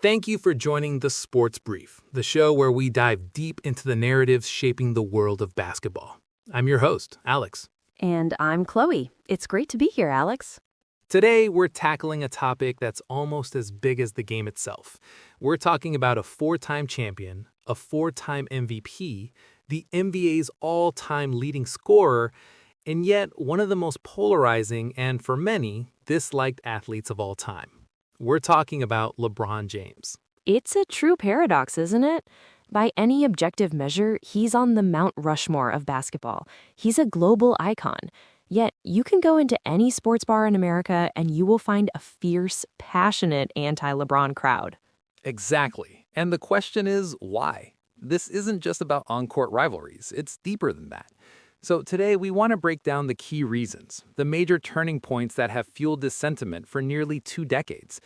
Thank you for joining the Sports Brief, the show where we dive deep into the narratives shaping the world of basketball. I'm your host, Alex. And I'm Chloe. It's great to be here, Alex. Today, we're tackling a topic that's almost as big as the game itself. We're talking about a four-time champion, a four-time MVP, the NBA's all-time leading scorer, and yet one of the most polarizing and, for many, disliked athletes of all time. We're talking about LeBron James. It's a true paradox, isn't it? By any objective measure, he's on the Mount Rushmore of basketball. He's a global icon. Yet, you can go into any sports bar in America and you will find a fierce, passionate anti-LeBron crowd. Exactly. And the question is, why? This isn't just about on-court rivalries. It's deeper than that. So today, we want to break down the key reasons, the major turning points that have fueled this sentiment for nearly 2 decades.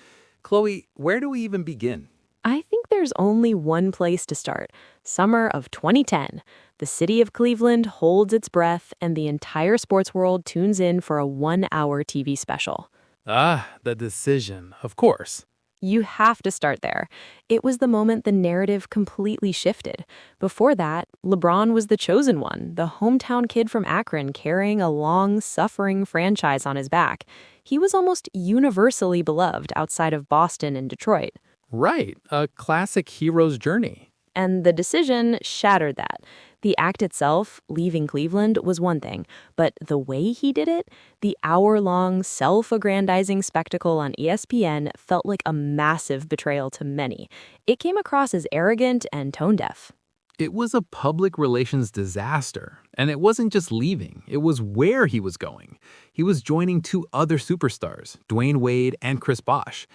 Chloe, where do we even begin? I think there's only one place to start. Summer of 2010. The city of Cleveland holds its breath and the entire sports world tunes in for a 1-hour TV special. The decision, of course. You have to start there. It was the moment the narrative completely shifted. Before that, LeBron was the chosen one, the hometown kid from Akron carrying a long-suffering franchise on his back. He was almost universally beloved outside of Boston and Detroit. Right, a classic hero's journey. And the decision shattered that. The act itself, leaving Cleveland, was one thing, but the way he did it, the hour-long, self-aggrandizing spectacle on ESPN felt like a massive betrayal to many. It came across as arrogant and tone-deaf. It was a public relations disaster, and it wasn't just leaving, it was where he was going. He was joining 2 other superstars, Dwayne Wade and Chris Bosh.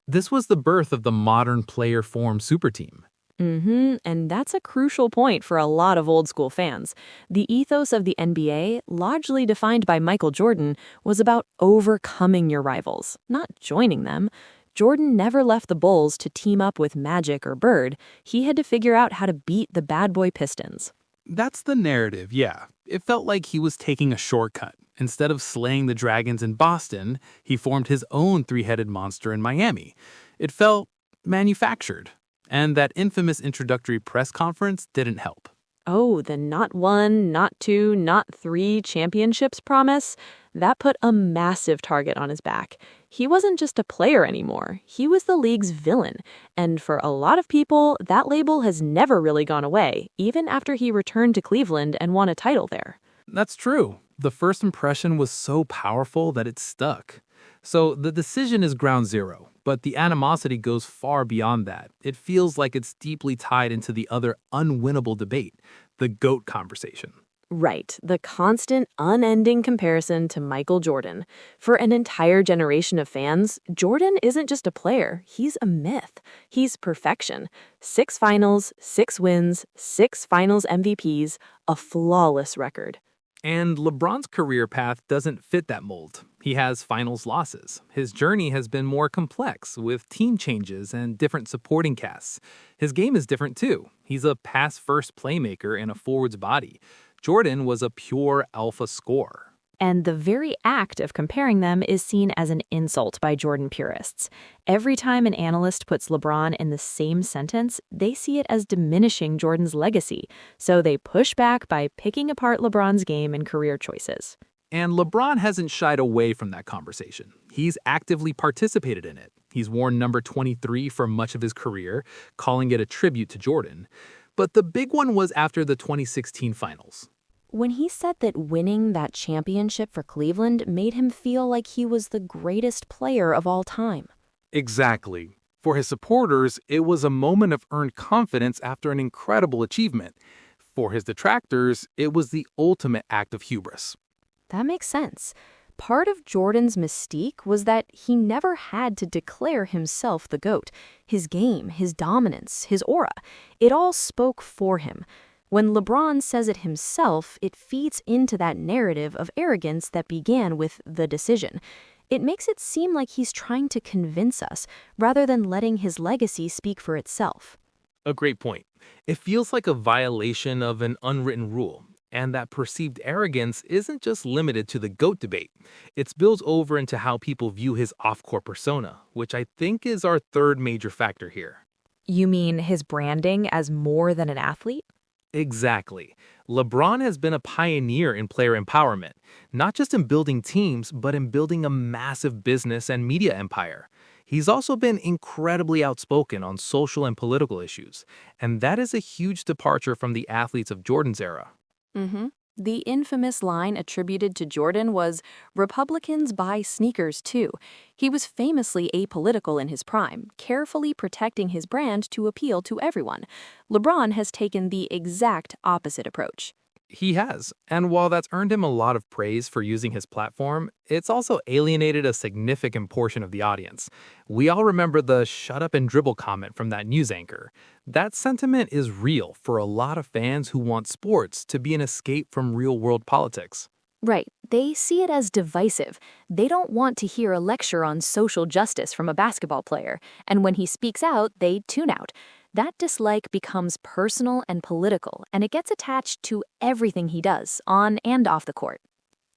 This was the birth of the modern player-formed superteam. And that's a crucial point for a lot of old-school fans. The ethos of the NBA, largely defined by Michael Jordan, was about overcoming your rivals, not joining them. Jordan never left the Bulls to team up with Magic or Bird. He had to figure out how to beat the bad boy Pistons. That's the narrative, yeah. It felt like he was taking a shortcut. Instead of slaying the Dragons in Boston, he formed his own three-headed monster in Miami. It felt manufactured. And that infamous introductory press conference didn't help. Oh, the not 1, not 2, not 3 championships promise? That put a massive target on his back. He wasn't just a player anymore. He was the league's villain. And for a lot of people, that label has never really gone away, even after he returned to Cleveland and won a title there. That's true. The first impression was so powerful that it stuck. So the decision is ground zero, but the animosity goes far beyond that. It feels like it's deeply tied into the other unwinnable debate, the GOAT conversation. Right, the constant, unending comparison to Michael Jordan. For an entire generation of fans, Jordan isn't just a player, he's a myth. He's perfection. 6 finals, 6 wins, 6 finals MVPs, a flawless record. And LeBron's career path doesn't fit that mold. He has finals losses. His journey has been more complex, with team changes and different supporting casts. His game is different too. He's a pass-first playmaker in a forward's body. Jordan was a pure alpha scorer. And the very act of comparing them is seen as an insult by Jordan purists. Every time an analyst puts LeBron in the same sentence, they see it as diminishing Jordan's legacy. So they push back by picking apart LeBron's game and career choices. And LeBron hasn't shied away from that conversation. He's actively participated in it. He's worn number 23 for much of his career, calling it a tribute to Jordan. But the big one was after the 2016 finals. When he said that winning that championship for Cleveland made him feel like he was the greatest player of all time. Exactly. For his supporters, it was a moment of earned confidence after an incredible achievement. For his detractors, it was the ultimate act of hubris. That makes sense. Part of Jordan's mystique was that he never had to declare himself the GOAT. His game, his dominance, his aura, it all spoke for him. When LeBron says it himself, it feeds into that narrative of arrogance that began with the decision. It makes it seem like he's trying to convince us, rather than letting his legacy speak for itself. A great point. It feels like a violation of an unwritten rule. And that perceived arrogance isn't just limited to the GOAT debate. It spills over into how people view his off-court persona, which I think is our third major factor here. You mean his branding as more than an athlete? Exactly. LeBron has been a pioneer in player empowerment, not just in building teams, but in building a massive business and media empire. He's also been incredibly outspoken on social and political issues, and that is a huge departure from the athletes of Jordan's era. Mm-hmm. The infamous line attributed to Jordan was, "Republicans buy sneakers too." He was famously apolitical in his prime, carefully protecting his brand to appeal to everyone. LeBron has taken the exact opposite approach. He has, and while that's earned him a lot of praise for using his platform, it's also alienated a significant portion of the audience. We all remember the "shut up and dribble" comment from that news anchor. That sentiment is real for a lot of fans who want sports to be an escape from real-world politics. Right. They see it as divisive. They don't want to hear a lecture on social justice from a basketball player, and when he speaks out, they tune out. That dislike becomes personal and political, and it gets attached to everything he does, on and off the court.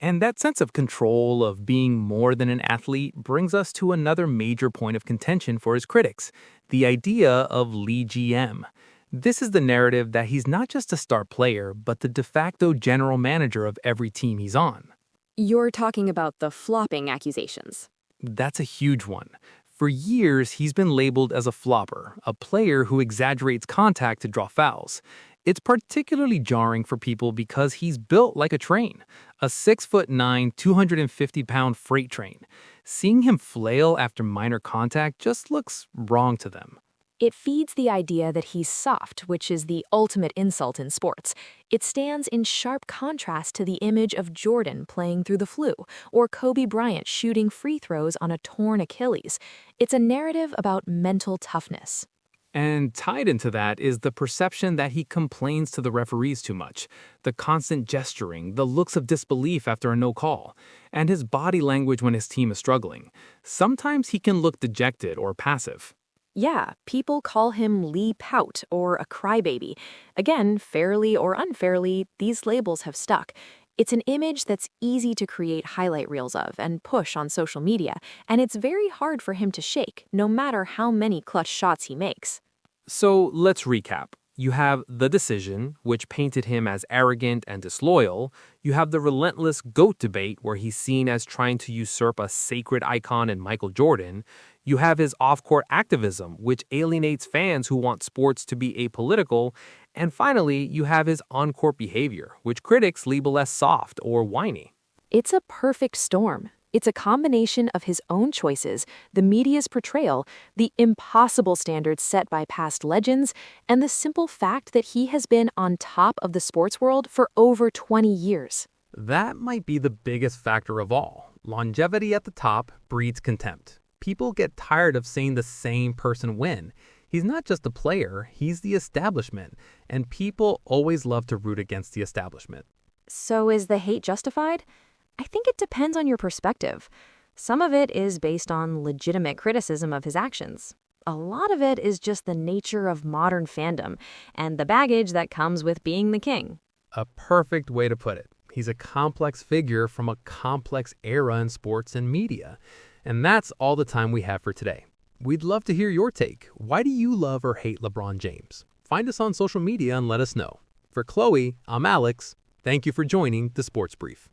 And that sense of control, of being more than an athlete, brings us to another major point of contention for his critics, the idea of Lee GM. This is the narrative that he's not just a star player, but the de facto general manager of every team he's on. You're talking about the flopping accusations. That's a huge one. For years, he's been labeled as a flopper, a player who exaggerates contact to draw fouls. It's particularly jarring for people because he's built like a train, a 6'9", 250-pound freight train. Seeing him flail after minor contact just looks wrong to them. It feeds the idea that he's soft, which is the ultimate insult in sports. It stands in sharp contrast to the image of Jordan playing through the flu, or Kobe Bryant shooting free throws on a torn Achilles. It's a narrative about mental toughness. And tied into that is the perception that he complains to the referees too much, the constant gesturing, the looks of disbelief after a no call, and his body language when his team is struggling. Sometimes he can look dejected or passive. Yeah, people call him Lee Pout or a crybaby. Again, fairly or unfairly, these labels have stuck. It's an image that's easy to create highlight reels of and push on social media, and it's very hard for him to shake, no matter how many clutch shots he makes. So let's recap. You have The Decision, which painted him as arrogant and disloyal. You have the relentless GOAT debate, where he's seen as trying to usurp a sacred icon in Michael Jordan. You have his off-court activism, which alienates fans who want sports to be apolitical. And finally, you have his on-court behavior, which critics label as soft or whiny. It's a perfect storm. It's a combination of his own choices, the media's portrayal, the impossible standards set by past legends, and the simple fact that he has been on top of the sports world for over 20 years. That might be the biggest factor of all. Longevity at the top breeds contempt. People get tired of seeing the same person win. He's not just a player, he's the establishment, and people always love to root against the establishment. So is the hate justified? I think it depends on your perspective. Some of it is based on legitimate criticism of his actions. A lot of it is just the nature of modern fandom and the baggage that comes with being the king. A perfect way to put it. He's a complex figure from a complex era in sports and media. And that's all the time we have for today. We'd love to hear your take. Why do you love or hate LeBron James? Find us on social media and let us know. For Chloe, I'm Alex. Thank you for joining the Sports Brief.